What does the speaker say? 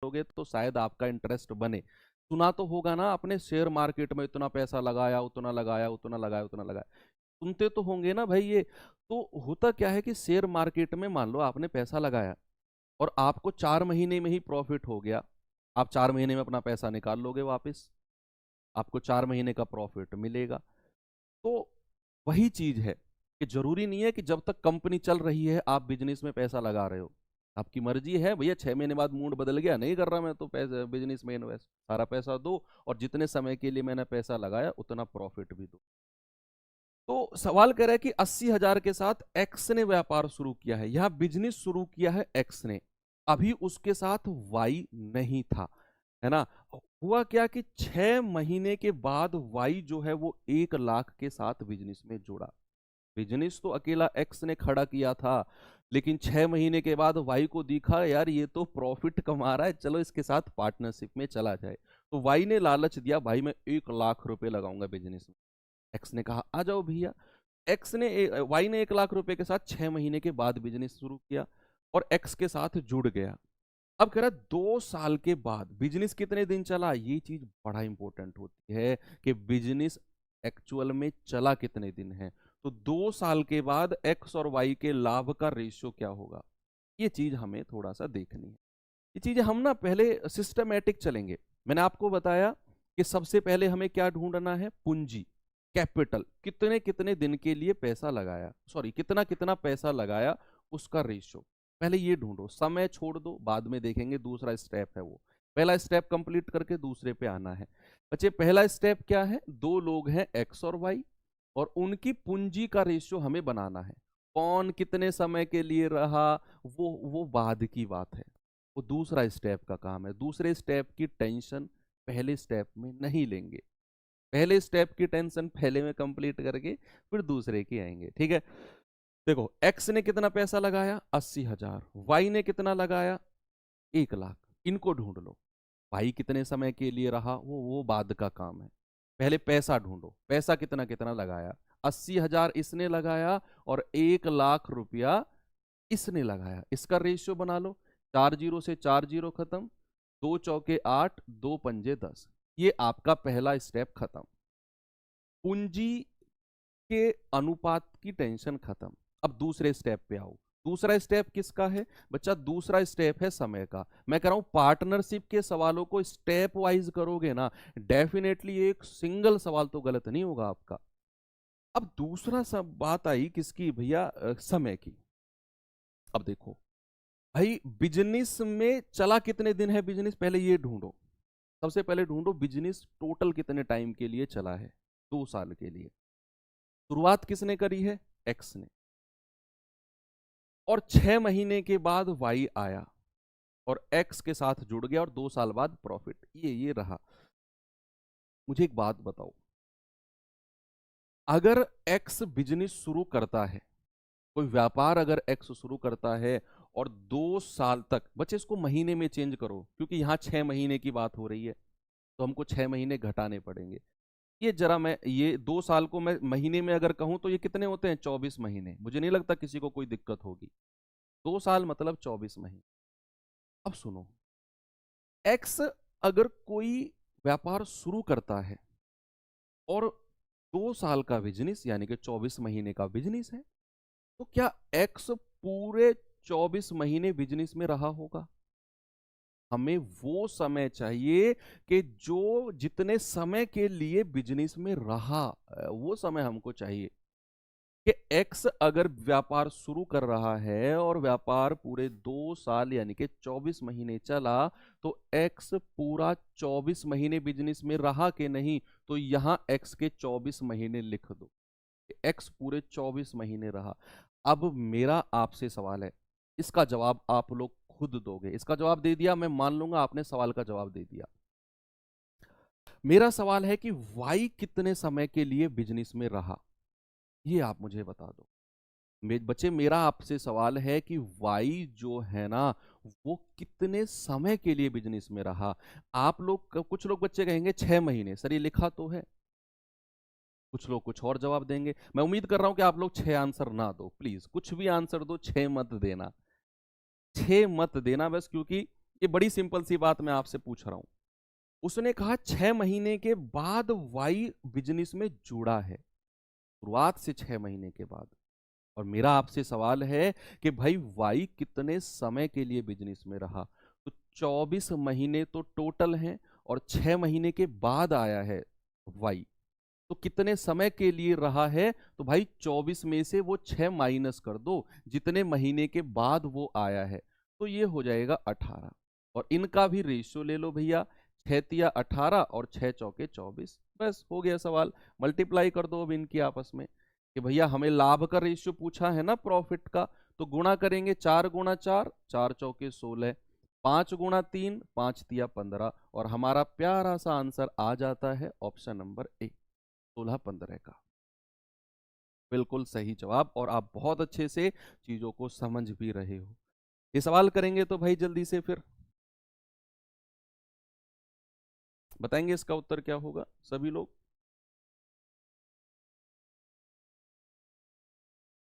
करोगे तो शायद आपका इंटरेस्ट बने। सुना तो होगा ना आपने, शेयर मार्केट में इतना पैसा लगाया, उतना लगाया, उतना लगाया, उतना लगाया, सुनते तो होंगे ना भाई ये। तो होता क्या है कि शेयर मार्केट में मान लो आपने पैसा लगाया और आपको 4 महीने में ही प्रॉफिट हो गया, आप 4 महीने में अपना पैसा निकाल लोगे वापस, आपको 4 महीने का प्रॉफिट मिलेगा। तो वही चीज है कि जरूरी नहीं है कि जब तक कंपनी चल रही है आप बिजनेस में पैसा लगा रहे हो। आपकी मर्जी है भैया, 6 महीने बाद मूड बदल गया, नहीं कर रहा मैं तो पैसे बिजनेस में इन्वेस्ट, सारा पैसा दो और जितने समय के लिए मैंने पैसा लगाया उतना प्रॉफिट भी दो। तो सवाल कर रहा है कि 80,000 के साथ एक्स ने व्यापार शुरू किया है, यह बिजनेस शुरू किया है एक्स ने, अभी उसके साथ वाई नहीं था, है ना। हुआ क्या कि 6 महीने के बाद वाई जो है वो 1 लाख के साथ बिजनेस में जुड़ा। बिजनेस तो अकेला एक्स ने खड़ा किया था, लेकिन 6 महीने के बाद वाई को दिखा यार ये तो प्रॉफिट कमा रहा है, चलो इसके साथ पार्टनरशिप में चला जाए। तो वाई ने लालच दिया, भाई मैं 1 लाख रुपए लगाऊंगा बिजनेस में। एक्स ने कहा आ जाओ भैया। वाई ने 1 लाख रुपए के साथ 6 महीने के बाद बिजनेस शुरू किया और एक्स के साथ जुड़ गया। अब कह रहा 2 साल के बाद बिजनेस कितने दिन चला, ये चीज बड़ा इंपॉर्टेंट होती है कि बिजनेस एक्चुअल में चला कितने दिन है। तो 2 साल के बाद एक्स और वाई के लाभ का रेशियो क्या होगा, ये चीज हमें थोड़ा सा देखनी है। ये चीजें हम ना पहले सिस्टमेटिक चलेंगे। मैंने आपको बताया कि सबसे पहले हमें क्या ढूंढना है, पूंजी, कैपिटल, कितने कितने दिन के लिए पैसा लगाया, सॉरी कितना कितना पैसा लगाया, उसका रेशियो पहले ये ढूंढो। समय छोड़ दो, बाद में देखेंगे, दूसरा स्टेप है वो। पहला स्टेप कंप्लीट करके दूसरे पे आना है। बच्चे पहला स्टेप क्या है, दो लोग हैं एक्स और वाई और उनकी पूंजी का रेशियो हमें बनाना है। कौन कितने समय के लिए रहा वो बाद की बात है, वो दूसरा स्टेप का काम है। दूसरे स्टेप की टेंशन पहले स्टेप में नहीं लेंगे, पहले स्टेप की टेंशन पहले में कंप्लीट करके फिर दूसरे की आएंगे, ठीक है। देखो एक्स ने कितना पैसा लगाया, 80,000, वाई ने कितना लगाया, 1 लाख, इनको ढूंढ लो। भाई कितने समय के लिए रहा वो बाद का काम है, पहले पैसा ढूंढो, पैसा कितना कितना लगाया। 80,000 इसने लगाया और 1 लाख रुपया इसने लगाया, इसका रेशियो बना लो। 4 जीरो से 4 जीरो खत्म, 2 चौके 8, 2 पंजे 10, ये आपका पहला स्टेप खत्म। पूंजी के अनुपात की टेंशन खत्म। अब दूसरे स्टेप पे आओ। दूसरा स्टेप किसका है बच्चा, दूसरा स्टेप है समय का। मैं कह रहा हूं पार्टनरशिप के सवालों को स्टेप वाइज करोगे ना, डेफिनेटली एक सिंगल सवाल तो गलत नहीं होगा आपका। अब दूसरा सब बात आई किसकी भैया, समय की। अब देखो भाई बिजनेस में चला कितने दिन है बिजनेस, पहले ये ढूंढो। सबसे पहले ढूंढो बिजनेस टोटल कितने टाइम के लिए चला है, 2 साल के लिए। शुरुआत किसने करी है, एक्स ने। और 6 महीने के बाद वाई आया और एक्स के साथ जुड़ गया और 2 साल बाद प्रॉफिट ये रहा। मुझे एक बात बताओ, अगर एक्स बिजनेस शुरू करता है, कोई व्यापार अगर एक्स शुरू करता है और 2 साल तक, बच्चे इसको महीने में चेंज करो क्योंकि यहां 6 महीने की बात हो रही है तो हमको 6 महीने घटाने पड़ेंगे। ये जरा मैं ये 2 साल को मैं महीने में अगर कहूं तो ये कितने होते हैं, 24 महीने। मुझे नहीं लगता किसी को कोई दिक्कत होगी, 2 साल मतलब 24 महीने। अब सुनो, एक्स अगर कोई व्यापार शुरू करता है और 2 साल का बिजनेस यानी कि 24 महीने का बिजनेस है, तो क्या एक्स पूरे 24 महीने बिजनेस में रहा होगा। हमें वो समय चाहिए कि जो जितने समय के लिए बिजनेस में रहा, वो समय हमको चाहिए कि एक्स अगर व्यापार शुरू कर रहा है और व्यापार पूरे 2 साल यानी कि 24 महीने चला, तो एक्स पूरा 24 महीने बिजनेस में रहा कि नहीं, तो यहां एक्स के 24 महीने लिख दो, एक्स पूरे 24 महीने रहा। अब मेरा आपसे सवाल है, इसका जवाब आप लोग खुद दोगे। इसका जवाब दे दिया, मैं मान लूंगा आपने सवाल का जवाब दे दिया। मेरा सवाल है कि वाई कितने समय के लिए बिजनेस में रहा, ये आप मुझे बता दो। बच्चे मेरा आपसे सवाल है कि वाई जो है ना, वो कितने समय के लिए बिजनेस में रहा। आप लोग, कुछ लोग बच्चे कहेंगे 6 महीने, सर ये लिखा तो है। कुछ लोग कुछ और जवाब देंगे। मैं उम्मीद कर रहा हूं कि आप लोग 6 आंसर ना दो, प्लीज कुछ भी आंसर दो, 6 मत देना, 6 मत देना बस, क्योंकि ये बड़ी सिंपल सी बात मैं आपसे पूछ रहा हूं। उसने कहा 6 महीने के बाद वाई बिजनेस में जुड़ा है, शुरुआत से 6 महीने के बाद। और मेरा आपसे सवाल है कि भाई वाई कितने समय के लिए बिजनेस में रहा? तो 24 महीने तो टोटल हैं, और 6 महीने के बाद आया है वाई, तो कितने समय के लिए रहा है? तो भाई 24 में से वो 6 माइनस कर दो, जितने महीने के बाद वो आया है, तो ये हो जाएगा 18। और इनका भी रेशियो ले लो भैया, 6 तिया 18 और 6 चौके 24। बस हो गया सवाल। मल्टीप्लाई कर दो अब इनकी आपस में, कि भैया हमें लाभ का रेशियो पूछा है ना प्रॉफिट का, तो गुणा करेंगे 4 गुणा 4, 4 चौके 16, 5 गुणा 3, 5 तिया 15, और हमारा प्यारा सा आंसर आ जाता है ऑप्शन नंबर ए, 16-15 का। बिल्कुल सही जवाब, और आप बहुत अच्छे से चीजों को समझ भी रहे हो। ये सवाल करेंगे तो भाई जल्दी से फिर बताएंगे इसका उत्तर क्या होगा सभी लोग।